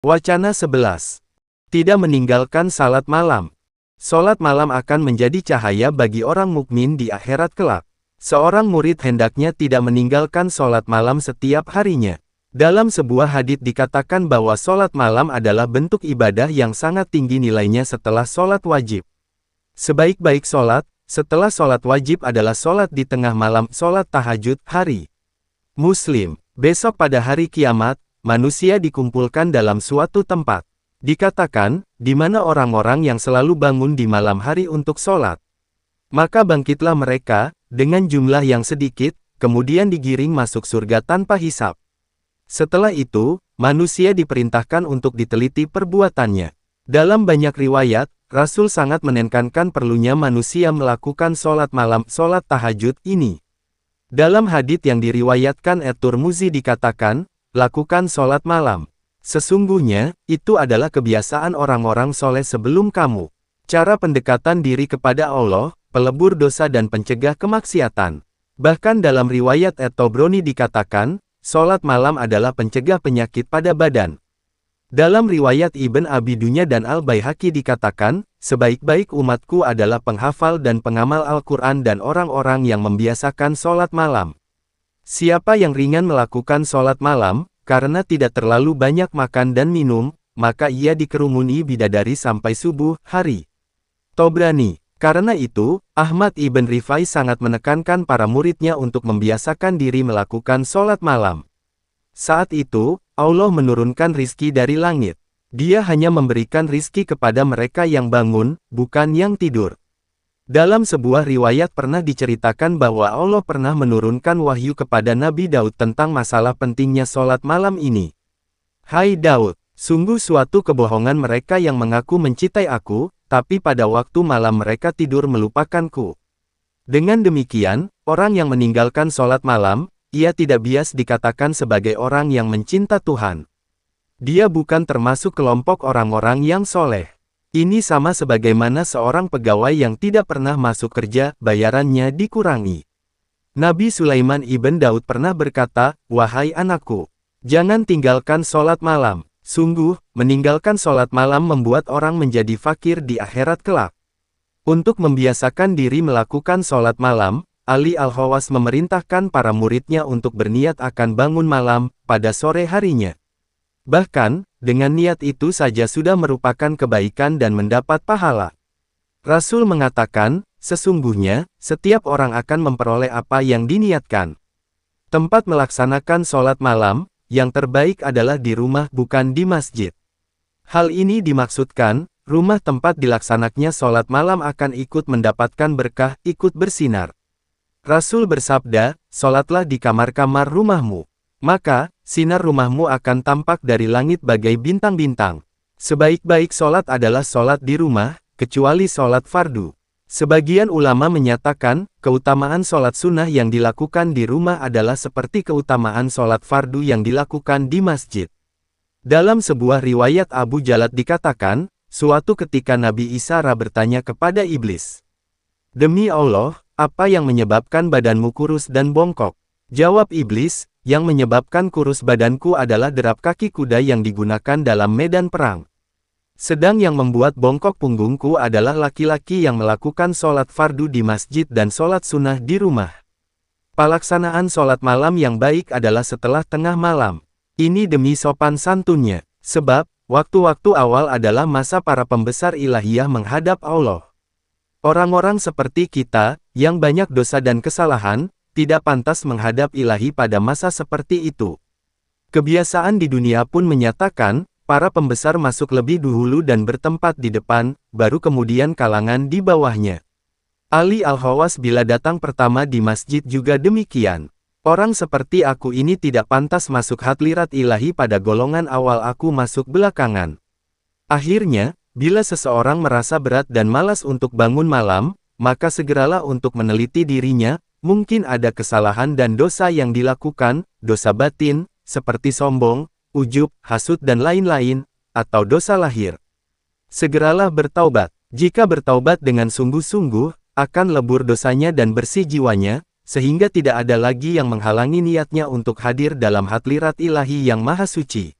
Wacana 11. Tidak meninggalkan salat malam. Salat malam akan menjadi cahaya bagi orang mukmin di akhirat kelak. Seorang murid hendaknya tidak meninggalkan salat malam setiap harinya. Dalam sebuah hadits dikatakan bahwa salat malam adalah bentuk ibadah yang sangat tinggi nilainya setelah salat wajib. Sebaik-baik salat, setelah salat wajib adalah salat di tengah malam, salat tahajud, hari. Muslim, besok pada hari kiamat, manusia dikumpulkan dalam suatu tempat. Dikatakan, di mana orang-orang yang selalu bangun di malam hari untuk sholat. Maka bangkitlah mereka, dengan jumlah yang sedikit, kemudian digiring masuk surga tanpa hisab. Setelah itu, manusia diperintahkan untuk diteliti perbuatannya. Dalam banyak riwayat, Rasul sangat menekankan perlunya manusia melakukan sholat malam, sholat tahajud ini. Dalam hadits yang diriwayatkan At-Tirmidzi dikatakan, lakukan sholat malam. Sesungguhnya, itu adalah kebiasaan orang-orang soleh sebelum kamu. Cara pendekatan diri kepada Allah, pelebur dosa dan pencegah kemaksiatan. Bahkan dalam riwayat At-Tabrani dikatakan, sholat malam adalah pencegah penyakit pada badan. Dalam riwayat Ibn Abi Dunya dan Al-Baihaqi dikatakan, sebaik-baik umatku adalah penghafal dan pengamal Al-Quran dan orang-orang yang membiasakan sholat malam. Siapa yang ringan melakukan sholat malam, karena tidak terlalu banyak makan dan minum, maka ia dikerumuni bidadari sampai subuh hari. Tabrani. Karena itu, Ahmad ibn Rifai sangat menekankan para muridnya untuk membiasakan diri melakukan sholat malam. Saat itu, Allah menurunkan rizki dari langit. Dia hanya memberikan rizki kepada mereka yang bangun, bukan yang tidur. Dalam sebuah riwayat pernah diceritakan bahwa Allah pernah menurunkan wahyu kepada Nabi Daud tentang masalah pentingnya sholat malam ini. Hai Daud, sungguh suatu kebohongan mereka yang mengaku mencintai aku, tapi pada waktu malam mereka tidur melupakanku. Dengan demikian, orang yang meninggalkan sholat malam, ia tidak bias dikatakan sebagai orang yang mencinta Tuhan. Dia bukan termasuk kelompok orang-orang yang soleh. Ini sama sebagaimana seorang pegawai yang tidak pernah masuk kerja, bayarannya dikurangi. Nabi Sulaiman ibn Daud pernah berkata, "Wahai anakku, jangan tinggalkan sholat malam. Sungguh, meninggalkan sholat malam membuat orang menjadi fakir di akhirat kelak." Untuk membiasakan diri melakukan sholat malam, Ali Al-Khawas memerintahkan para muridnya untuk berniat akan bangun malam, pada sore harinya. Bahkan, dengan niat itu saja sudah merupakan kebaikan dan mendapat pahala. Rasul mengatakan, sesungguhnya, setiap orang akan memperoleh apa yang diniatkan. Tempat melaksanakan sholat malam, yang terbaik adalah di rumah bukan di masjid. Hal ini dimaksudkan, rumah tempat dilaksanaknya sholat malam akan ikut mendapatkan berkah, ikut bersinar. Rasul bersabda, sholatlah di kamar-kamar rumahmu. Maka, sinar rumahmu akan tampak dari langit bagai bintang-bintang. Sebaik-baik sholat adalah sholat di rumah, kecuali sholat fardu. Sebagian ulama menyatakan, keutamaan sholat sunnah yang dilakukan di rumah adalah seperti keutamaan sholat fardu yang dilakukan di masjid. Dalam sebuah riwayat Abu Jalad dikatakan, suatu ketika Nabi Isa bertanya kepada iblis, "Demi Allah, apa yang menyebabkan badanmu kurus dan bongkok?" Jawab iblis, "Yang menyebabkan kurus badanku adalah derap kaki kuda yang digunakan dalam medan perang. Sedang yang membuat bongkok punggungku adalah laki-laki yang melakukan sholat fardu di masjid dan sholat sunnah di rumah." Pelaksanaan sholat malam yang baik adalah setelah tengah malam. Ini demi sopan santunnya, sebab, waktu-waktu awal adalah masa para pembesar ilahiyah menghadap Allah. Orang-orang seperti kita, yang banyak dosa dan kesalahan, tidak pantas menghadap ilahi pada masa seperti itu. Kebiasaan di dunia pun menyatakan, para pembesar masuk lebih dahulu dan bertempat di depan, baru kemudian kalangan di bawahnya. Ali Al-Khawas bila datang pertama di masjid juga demikian. Orang seperti aku ini tidak pantas masuk hadlirat ilahi pada golongan awal, aku masuk belakangan. Akhirnya, bila seseorang merasa berat dan malas untuk bangun malam, maka segeralah untuk meneliti dirinya. Mungkin ada kesalahan dan dosa yang dilakukan, dosa batin, seperti sombong, ujub, hasud dan lain-lain, atau dosa lahir. Segeralah bertaubat. Jika bertaubat dengan sungguh-sungguh, akan lebur dosanya dan bersih jiwanya, sehingga tidak ada lagi yang menghalangi niatnya untuk hadir dalam hadlirat ilahi yang maha suci.